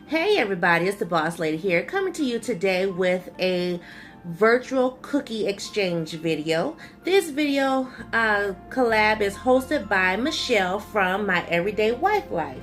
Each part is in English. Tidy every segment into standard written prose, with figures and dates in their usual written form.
Hey everybody, it's the Boss Lady here, coming to you today with a virtual cookie exchange video. This video collab is hosted by Michelle from My Everyday Wife Life.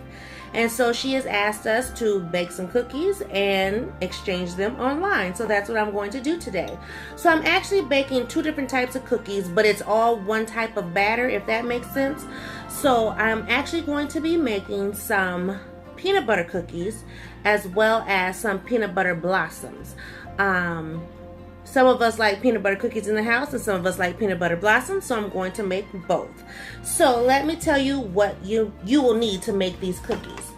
And so she has asked us to bake some cookies and exchange them online. So that's what I'm going to do today. So I'm actually baking two different types of cookies, but it's all one type of batter, if that makes sense. So I'm actually going to be making some peanut butter cookies as well as some peanut butter blossoms. Some of us like peanut butter cookies in the house and some of us like peanut butter blossoms, so I'm going to make both. So let me tell you what you will need to make these cookies.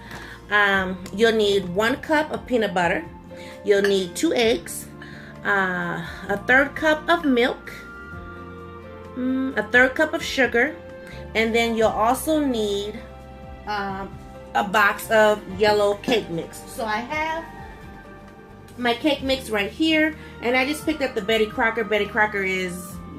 You'll need 1 cup of peanut butter, you'll need 2 eggs, a 1/3 cup of milk, a 1/3 cup of sugar, and then you'll also need a box of yellow cake mix. So I have my cake mix right here, and I just picked up the Betty Crocker. Betty Crocker is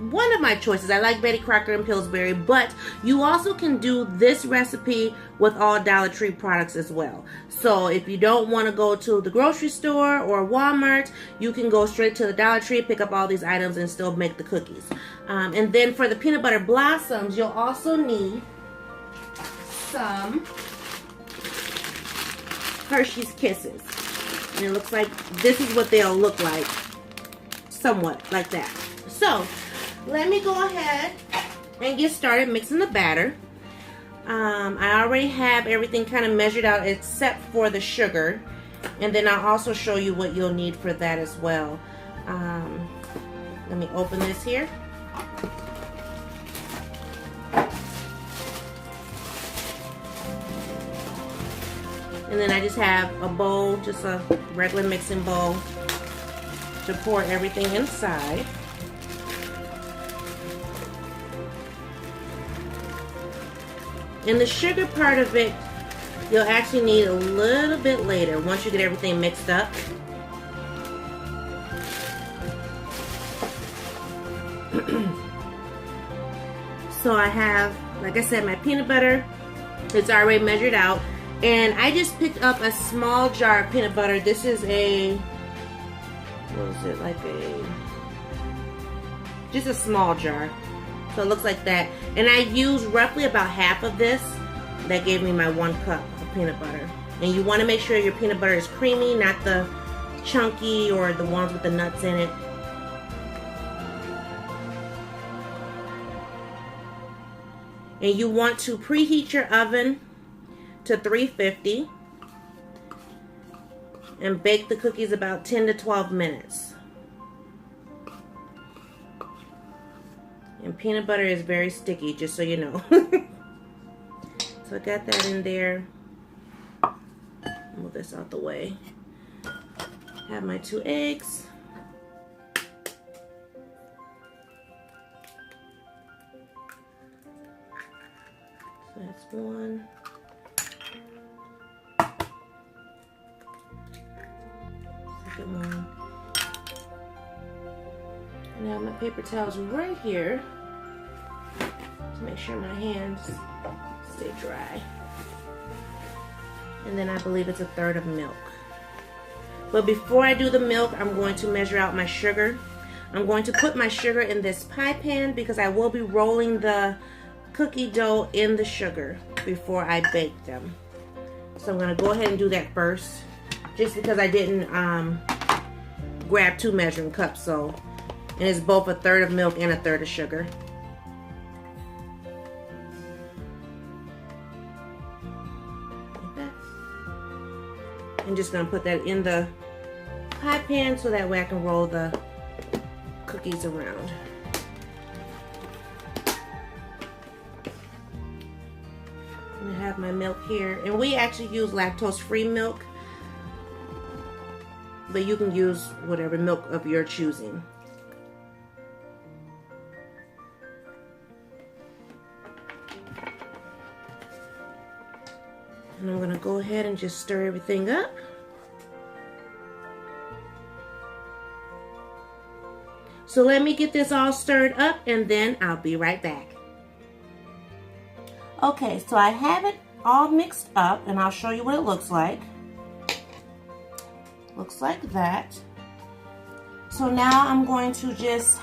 one of my choices. I like Betty Crocker and Pillsbury, but you also can do this recipe with all Dollar Tree products as well. So if you don't want to go to the grocery store or Walmart, you can go straight to the Dollar Tree, pick up all these items, and still make the cookies. And then for the peanut butter blossoms, you'll also need some Hershey's Kisses. And it looks like this is what they'll look like, somewhat like that. So let me go ahead and get started mixing the batter. I already have everything kind of measured out except for the sugar, and then I'll also show you what you'll need for that as well. Let me open this here. And then I just have a bowl, just a regular mixing bowl, to pour everything inside. And the sugar part of it, you'll actually need a little bit later, once you get everything mixed up. So I have, like I said, my peanut butter. It's already measured out. And I just picked up a small jar of peanut butter. This is just a small jar. So it looks like that. And I used roughly about half of this. That gave me my 1 cup of peanut butter. And you want to make sure your peanut butter is creamy, not the chunky or the ones with the nuts in it. And you want to preheat your oven to 350 and bake the cookies about 10 to 12 minutes. And peanut butter is very sticky, just so you know. So I got that in there. Move this out the way. Have my 2 eggs. So that's 1. One. And I have my paper towels right here to make sure my hands stay dry. And then I believe it's a 1/3 of milk. But before I do the milk, I'm going to measure out my sugar. I'm going to put my sugar in this pie pan because I will be rolling the cookie dough in the sugar before I bake them. So I'm going to go ahead and do that first, just because I didn't grab 2 measuring cups. So, and it's both a 1/3 of milk and a 1/3 of sugar. Like that. I'm just gonna put that in the pie pan so that way I can roll the cookies around. And I have my milk here, and we actually use lactose-free milk, but you can use whatever milk of your choosing. And I'm gonna go ahead and just stir everything up. So let me get this all stirred up and then I'll be right back. Okay, so I have it all mixed up and I'll show you what it looks like. looks like that. So now I'm going to just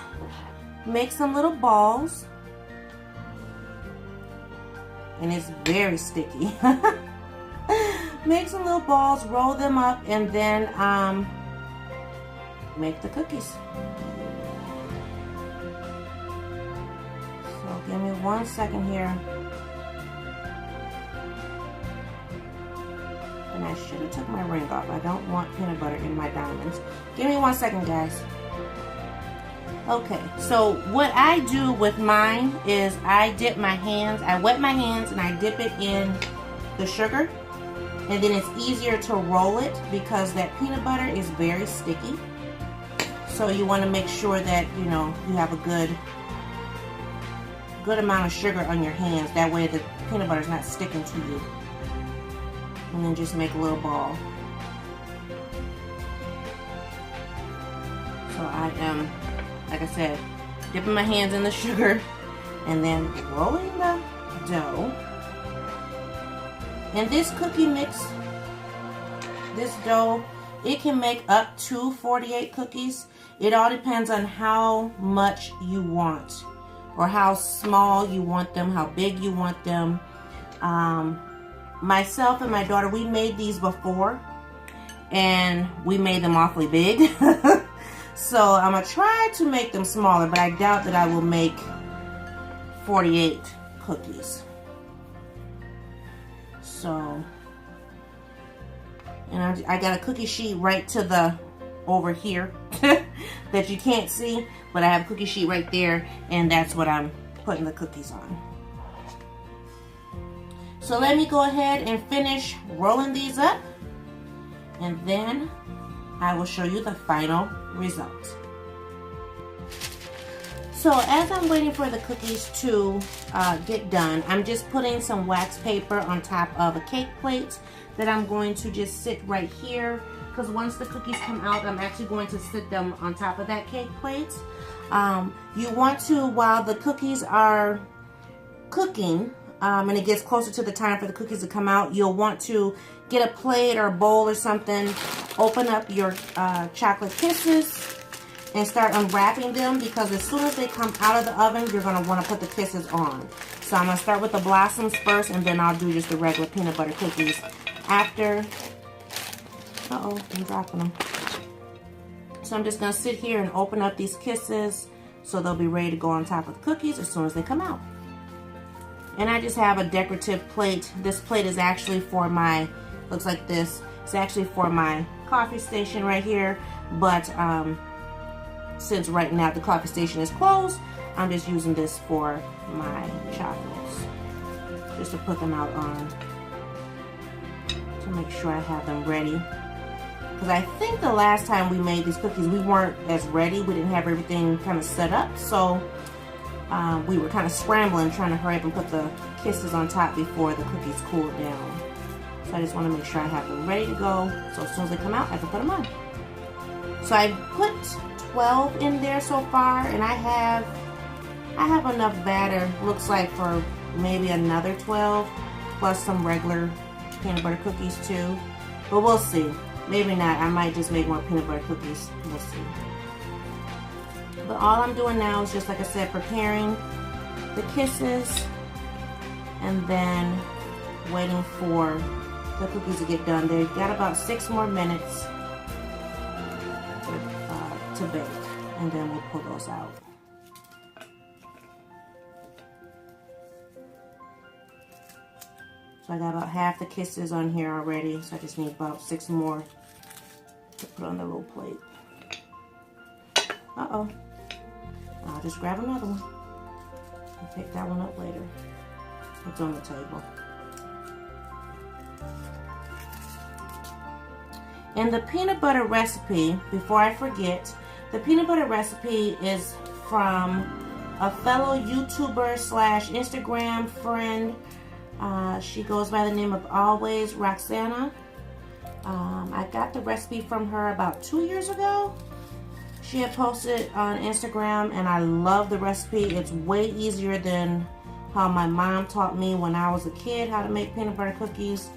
make some little balls. And it's very sticky. Make some little balls, roll them up, and then make the cookies. So give me 1 second here. And I should have took my ring off. I don't want peanut butter in my diamonds. Give me 1 second, guys. Okay, so what I do with mine is I dip my hands, I wet my hands and I dip it in the sugar. And then it's easier to roll it because that peanut butter is very sticky. So you want to make sure that, you know, you have a good amount of sugar on your hands. That way the peanut butter is not sticking to you. And then just make a little ball. So I am, like I said, dipping my hands in the sugar and then rolling the dough. And this cookie mix, this dough, it can make up to 48 cookies. It all depends on how much you want, or how small you want them, how big you want them. Myself and my daughter, we made these before, and we made them awfully big. So I'm gonna try to make them smaller, but I doubt that I will make 48 cookies. So, and I got a cookie sheet right to the, over here, that you can't see, but I have a cookie sheet right there, and that's what I'm putting the cookies on. So let me go ahead and finish rolling these up, and then I will show you the final result. So as I'm waiting for the cookies to get done, I'm just putting some wax paper on top of a cake plate that I'm going to just sit right here, because once the cookies come out, I'm actually going to sit them on top of that cake plate. You want to, while the cookies are cooking, and it gets closer to the time for the cookies to come out, you'll want to get a plate or a bowl or something, open up your chocolate kisses, and start unwrapping them, because as soon as they come out of the oven, you're going to want to put the kisses on. So I'm going to start with the blossoms first, and then I'll do just the regular peanut butter cookies after. Uh-oh, I'm dropping them. So I'm just going to sit here and open up these kisses so they'll be ready to go on top of the cookies as soon as they come out. And I just have a decorative plate. This plate is actually for my, looks like this. It's actually for my coffee station right here, but since right now the coffee station is closed, I'm just using this for my chocolates, just to put them out on, to make sure I have them ready. Because I think the last time we made these cookies, we weren't as ready. We didn't have everything kind of set up, so we were kind of scrambling, trying to hurry up and put the kisses on top before the cookies cooled down. So I just want to make sure I have them ready to go, so as soon as they come out, I can put them on. So I put 12 in there so far, and I have enough batter, looks like, for maybe another 12, plus some regular peanut butter cookies too. But we'll see. Maybe not. I might just make more peanut butter cookies. We'll see. But all I'm doing now is just, like I said, preparing the kisses and then waiting for the cookies to get done. They've got about 6 more minutes to bake, and then we'll pull those out. So I got about half the kisses on here already, so I just need about 6 more to put on the little plate. Uh-oh. I'll just grab another one and pick that one up later. It's on the table. And the peanut butter recipe, before I forget, the peanut butter recipe is from a fellow YouTuber / Instagram friend. She goes by the name of Always Roxana. I got the recipe from her about 2 years ago. She had posted it on Instagram, and I love the recipe. It's way easier than how my mom taught me when I was a kid how to make peanut butter cookies.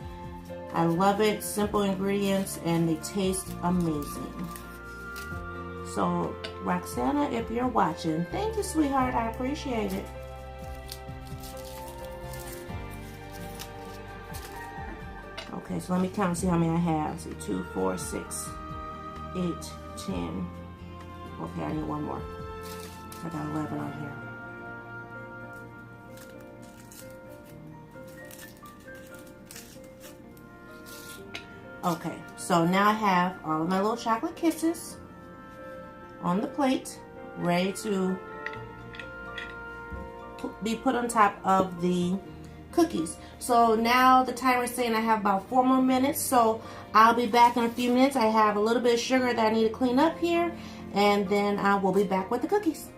I love it. Simple ingredients and they taste amazing. So Roxana, if you're watching, thank you, sweetheart. I appreciate it. Okay, so let me count and see how many I have. See, 2, 4, 6, 8, 10. Okay, I need one more. I got 11 on here. Okay, so now I have all of my little chocolate kisses on the plate, ready to be put on top of the cookies. So now the timer is saying I have about 4 more minutes, so I'll be back in a few minutes. I have a little bit of sugar that I need to clean up here, and then I will be back with the cookies.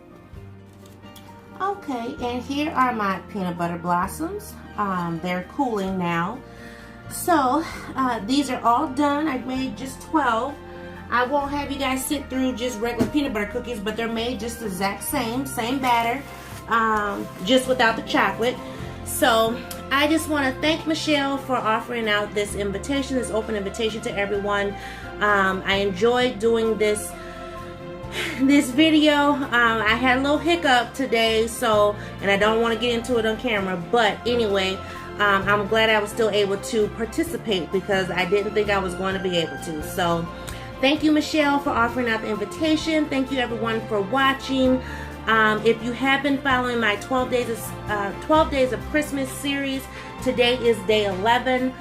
Okay, and here are my peanut butter blossoms. They're cooling now. So these are all done. I made just 12. I won't have you guys sit through just regular peanut butter cookies, but they're made just the exact same batter, just without the chocolate. So I just want to thank Michelle for offering out this invitation, this open invitation to everyone. I enjoyed doing this video. I had a little hiccup today, and I don't want to get into it on camera, but anyway, I'm glad I was still able to participate because I didn't think I was going to be able to. So thank you, Michelle, for offering out the invitation. Thank you, everyone, for watching. If you have been following my 12 Days of Christmas series, today is day 11.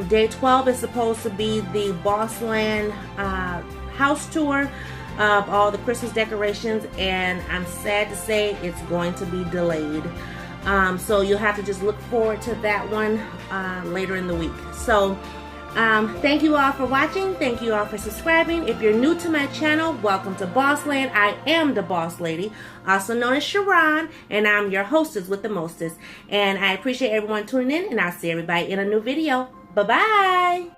Day 12 is supposed to be the Bossland house tour of all the Christmas decorations, and I'm sad to say it's going to be delayed. So you'll have to just look forward to that one later in the week. So thank you all for watching. Thank you all for subscribing. If you're new to my channel, welcome to Bossland. I am the Boss Lady, also known as Sharon, and I'm your hostess with the mostest. And I appreciate everyone tuning in, and I'll see everybody in a new video. Bye-bye.